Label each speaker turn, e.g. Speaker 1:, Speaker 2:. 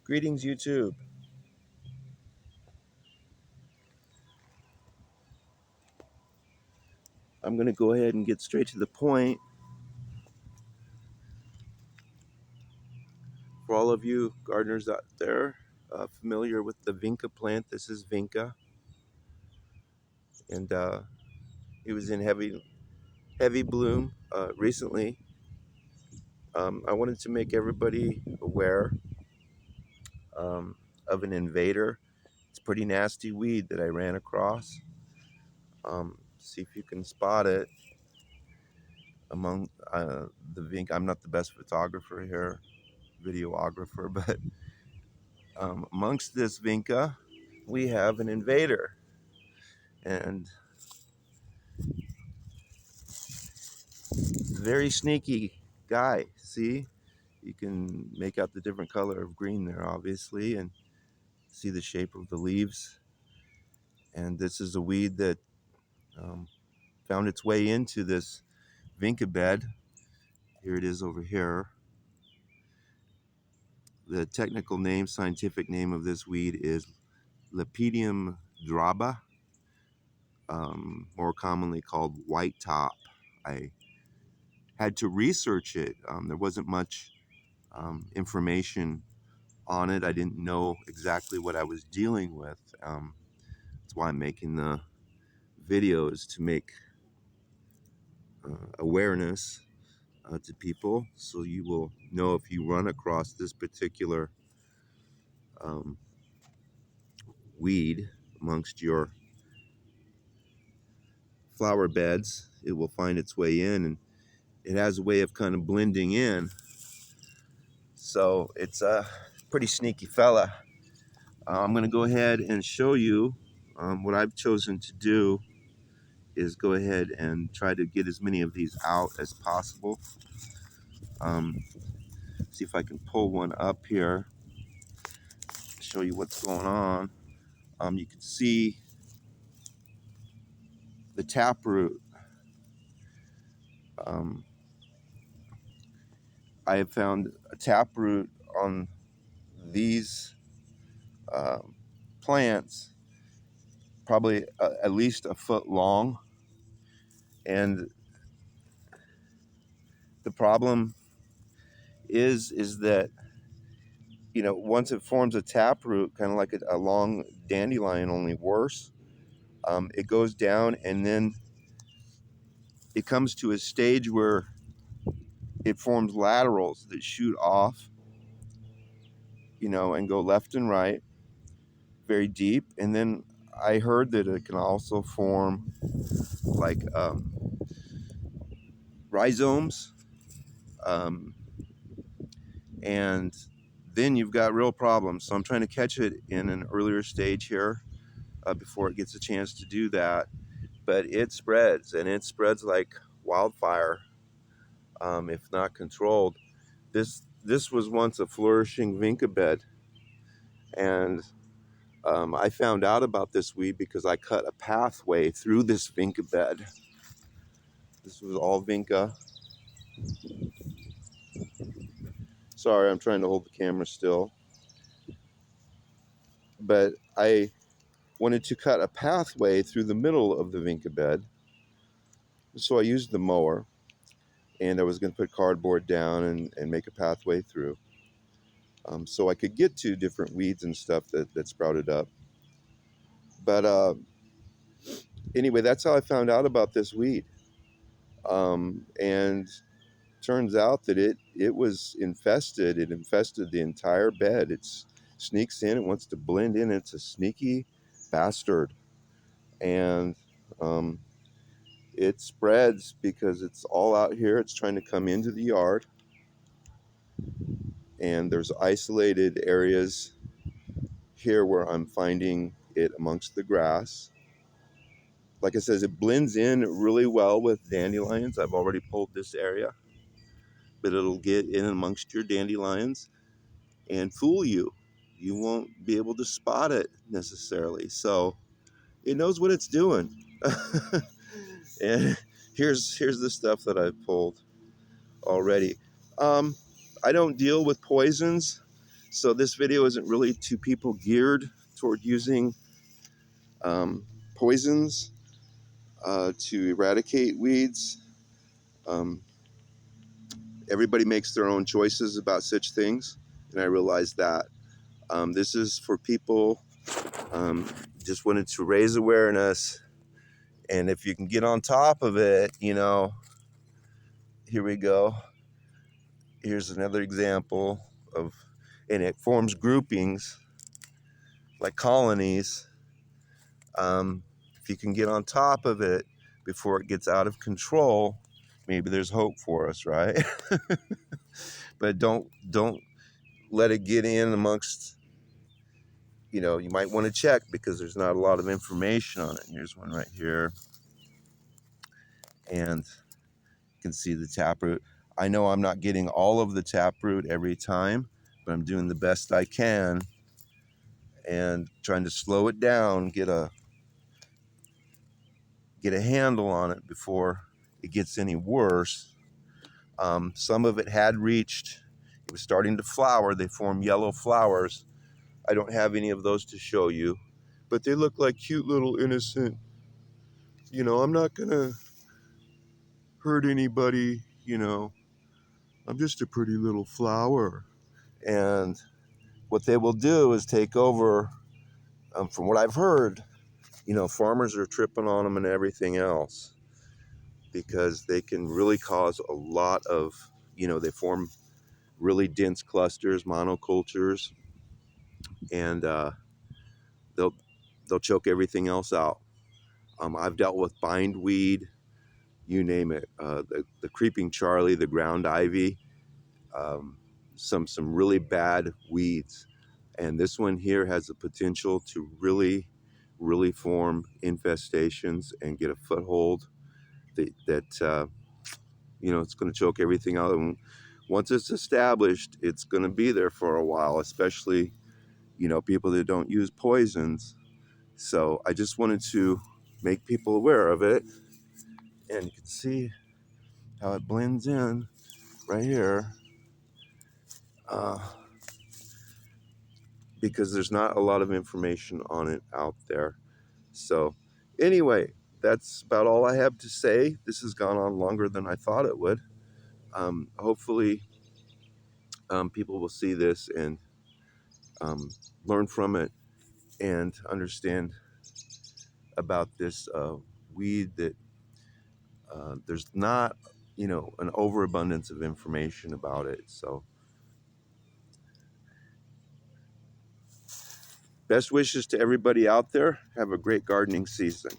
Speaker 1: Greetings, YouTube. I'm going to go ahead and get straight to the point. For all of you gardeners out there familiar with the vinca plant, this is vinca, and it was in heavy bloom recently. I wanted to make everybody aware of an invader. It's a pretty nasty weed that I ran across. See if you can spot it among the vinca. I'm not the best photographer here, videographer, but amongst this vinca, we have an invader, and very sneaky guy. See, you can make out the different color of green there, obviously, and see the shape of the leaves. And this is a weed that found its way into this vinca bed. Here it is over here. The technical name, scientific name of this weed is Lepidium Draba, more commonly called white top. I had to research it. There wasn't much information on it. I didn't know exactly what I was dealing with. That's why I'm making the videos, to make awareness to people, so you will know if you run across this particular um, weed amongst your flower beds. It will find its way in, and it has a way of kind of blending in. So it's a pretty sneaky fella. I'm going to go ahead and show you what I've chosen to do is go ahead and try to get as many of these out as possible. See if I can pull one up here, show you what's going on. You can see the taproot. I have found a taproot on these plants probably at least a foot long, and the problem is that, you know, once it forms a taproot, kind of like a long dandelion, only worse, it goes down, and then it comes to a stage where it forms laterals that shoot off, you know, and go left and right very deep. And then I heard that it can also form like rhizomes, um, and then you've got real problems. So I'm trying to catch it in an earlier stage here before it gets a chance to do that. But it spreads, and it spreads like wildfire if not controlled. This was once a flourishing vinca bed, and I found out about this weed because I cut a pathway through this vinca bed. This was all vinca. Sorry, I'm trying to hold the camera still. But I wanted to cut a pathway through the middle of the vinca bed. So I used the mower, and I was going to put cardboard down and make a pathway through. So I could get to different weeds and stuff that sprouted up. But anyway, that's how I found out about this weed. And turns out that it was infested. It infested the entire bed. It sneaks in. It wants to blend in. It's a sneaky bastard. And it spreads because it's all out here. It's trying to come into the yard. And there's isolated areas here where I'm finding it amongst the grass. Like I said, it blends in really well with dandelions. I've already pulled this area, but it'll get in amongst your dandelions and fool you. You won't be able to spot it necessarily. So it knows what it's doing. And here's the stuff that I've pulled already. I don't deal with poisons, So this video isn't really to people geared toward using poisons to eradicate weeds. Um, Everybody makes their own choices about such things, and I realize that. This is for people just wanted to raise awareness, and if you can get on top of it, you know, here we go. Here's another example of, and it forms groupings like colonies. If you can get on top of it before it gets out of control, maybe there's hope for us, right? But don't let it get in amongst, you know, you might want to check because there's not a lot of information on it. Here's one right here, and you can see the taproot. I know I'm not getting all of the taproot every time, but I'm doing the best I can and trying to slow it down, get a handle on it before it gets any worse. Some of it had reached, it was starting to flower. They form yellow flowers. I don't have any of those to show you, but they look like cute little innocent, you know, I'm not gonna hurt anybody, you know, I'm just a pretty little flower. And what they will do is take over, from what I've heard, you know, farmers are tripping on them and everything else because they can really cause a lot of, you know, they form really dense clusters, monocultures, and they'll choke everything else out. I've dealt with bindweed, you name it, the creeping Charlie, the ground ivy, um, some really bad weeds, and this one here has the potential to really form infestations and get a foothold that you know, it's going to choke everything out. And once it's established, it's going to be there for a while, especially, you know, people that don't use poisons. So I just wanted to make people aware of it, and you can see how it blends in right here, uh, because there's not a lot of information on it out there. So anyway, that's about all I have to say. This has gone on longer than I thought it would. Hopefully people will see this and learn from it and understand about this weed that there's not, you know, an overabundance of information about it. So best wishes to everybody out there. Have a great gardening season.